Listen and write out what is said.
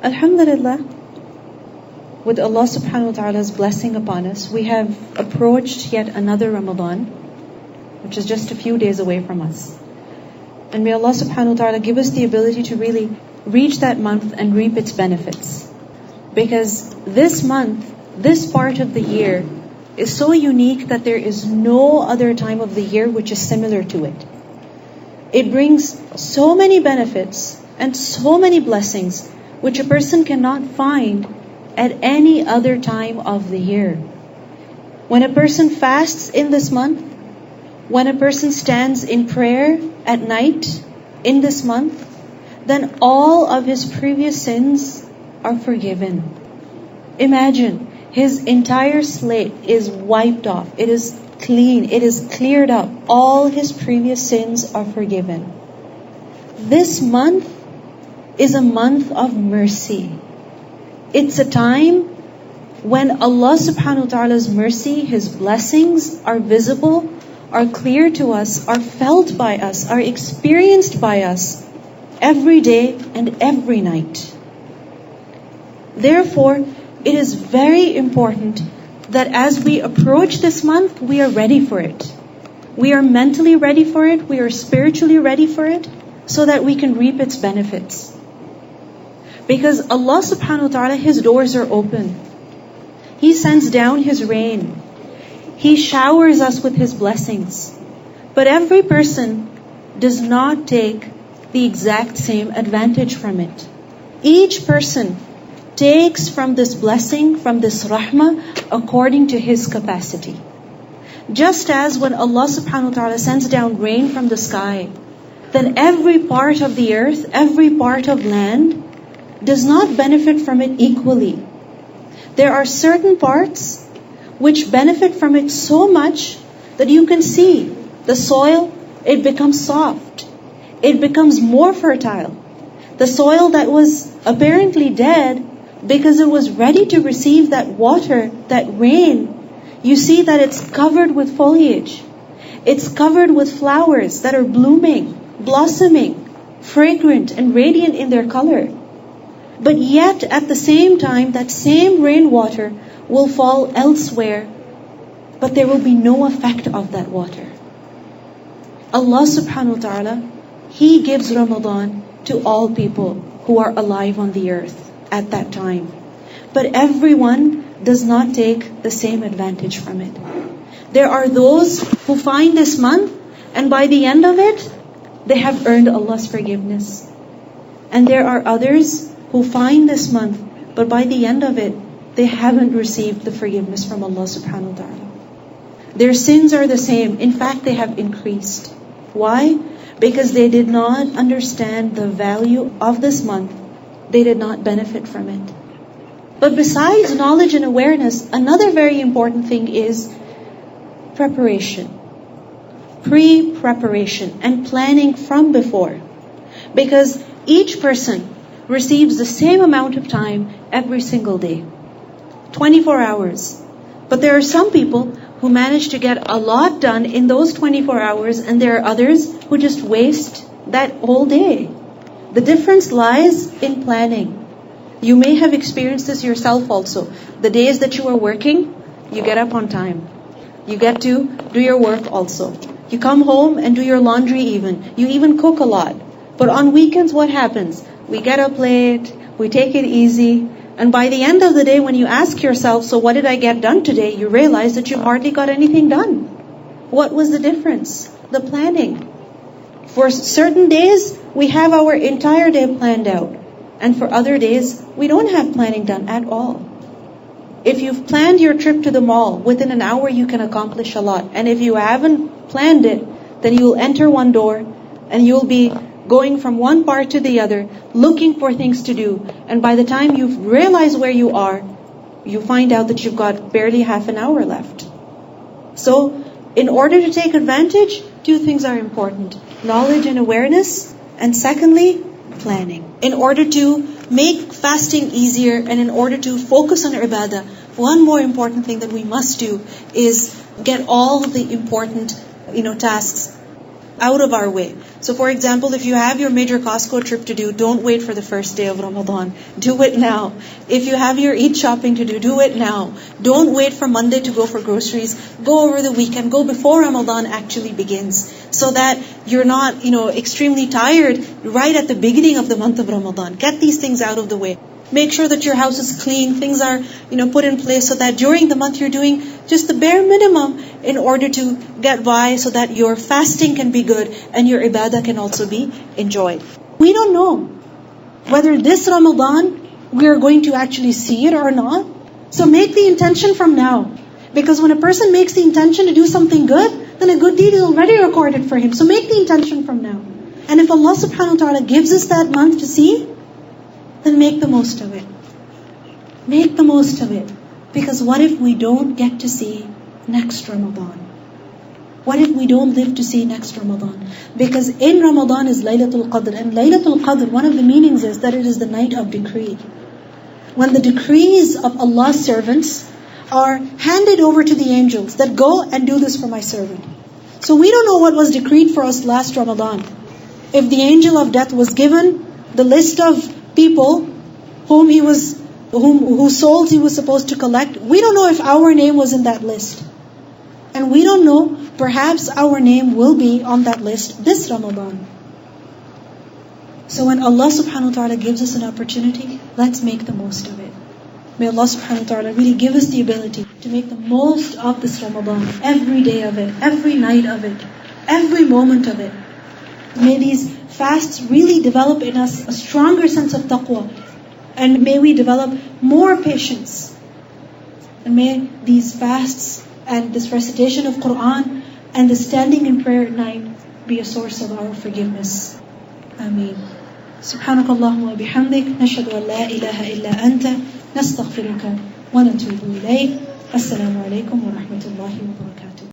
Alhamdulillah, with Allah subhanahu wa ta'ala's blessing upon us, we have approached yet another Ramadan, which is just a few days away from us. And may Allah subhanahu wa ta'ala give us the ability to really reach that month and reap its benefits. Because this month, this part of the year, is so unique that there is no other time of the year which is similar to it. It brings so many benefits and so many blessings which a person cannot find at any other time of the year. When a person fasts in this month, when a person stands in prayer at night in this month, then all of his previous sins are forgiven. Imagine, his entire slate is wiped off. It is clean. It is cleared up. All his previous sins are forgiven. This month is a month of mercy. It's a time when Allah subhanahu wa ta'ala's mercy, His blessings are visible, are clear to us, are felt by us, are experienced by us every day and every night. Therefore, it is very important that as we approach this month, we are ready for it. We are mentally ready for it, we are spiritually ready for it, so that we can reap its benefits. Because Allah subhanahu wa ta'ala, His doors are open. He sends down His rain. He showers us with His blessings. But every person does not take the exact same advantage from it. Each person takes from this blessing, from this rahmah, according to his capacity. Just as when Allah subhanahu wa ta'ala sends down rain from the sky, then every part of the earth, every part of land does not benefit from it equally. There are certain parts which benefit from it so much that you can see the soil, it becomes soft. It becomes more fertile. The soil that was apparently dead, because it was ready to receive that water, that rain, you see that it's covered with foliage. It's covered with flowers that are blooming, blossoming, fragrant and radiant in their color. But yet at the same time, that same rainwater will fall elsewhere, but there will be no effect of that water. Allah subhanahu wa ta'ala, He gives Ramadan to all people who are alive on the earth at that time. But everyone does not take the same advantage from it. There are those who find this month, and by the end of it, they have earned Allah's forgiveness. And there are others who find this month, but by the end of it, they haven't received the forgiveness from Allah subhanahu wa ta'ala. Their sins are the same. In fact, they have increased. Why? Because they did not understand the value of this month. They did not benefit from it. But besides knowledge and awareness, another very important thing is preparation. Pre-preparation and planning from before. Because each person receives the same amount of time every single day. 24 hours. But there are some people who manage to get a lot done in those 24 hours, and there are others who just waste that whole day. The difference lies in planning. You may have experienced this yourself also. The days that you are working, you get up on time. You get to do your work also. You come home and do your laundry even. You even cook a lot. But on weekends, what happens? We get up late, we take it easy, and by the end of the day, when you ask yourself, so what did I get done today? You realize that you hardly got anything done. What was the difference? The planning. For certain days, we have our entire day planned out. And for other days, we don't have planning done at all. If you've planned your trip to the mall, within an hour you can accomplish a lot. And if you haven't planned it, then you'll enter one door and you'll be going from one part to the other, looking for things to do. And by the time you realize where you are, you find out that you've got barely half an hour left. So, in order to take advantage, two things are important. Knowledge and awareness, and secondly, planning. In order to make fasting easier and in order to focus on ibadah, one more important thing that we must do is get all the important tasks out of our way. So for example, if you have your major Costco trip to do, don't wait for the first day of Ramadan. Do it now. If you have your Eid shopping to do it now. Don't wait for Monday to go for groceries. Go over the weekend. Go before Ramadan actually begins. So that you're not, extremely tired right at the beginning of the month of Ramadan. Get these things out of the way. Make sure that your house is clean, things are, put in place so that during the month you're doing just the bare minimum in order to get by so that your fasting can be good and your ibadah can also be enjoyed. We don't know whether this Ramadan we are going to actually see it or not. So make the intention from now. Because when a person makes the intention to do something good, then a good deed is already recorded for him. So make the intention from now. And if Allah subhanahu wa ta'ala gives us that month to see, then make the most of it. Make the most of it. Because what if we don't get to see next Ramadan? What if we don't live to see next Ramadan? Because in Ramadan is Laylatul Qadr. And Laylatul Qadr, one of the meanings is that it is the night of decree. When the decrees of Allah's servants are handed over to the angels that go and do this for my servant. So we don't know what was decreed for us last Ramadan. If the angel of death was given the list of people whose souls he was supposed to collect, we don't know if our name was in that list. And we don't know, perhaps our name will be on that list this Ramadan. So when Allah subhanahu wa ta'ala gives us an opportunity, let's make the most of it. May Allah subhanahu wa ta'ala really give us the ability to make the most of this Ramadan, every day of it, every night of it, every moment of it. May these fasts really develop in us a stronger sense of taqwa. And may we develop more patience. And may these fasts and this recitation of Quran and the standing in prayer at night be a source of our forgiveness. Ameen. سبحانك اللهم وبحمدك نشهد أن لا إله إلا أنت نستغفرك ونتوب إليك. السلام عليكم ورحمة الله وبركاته.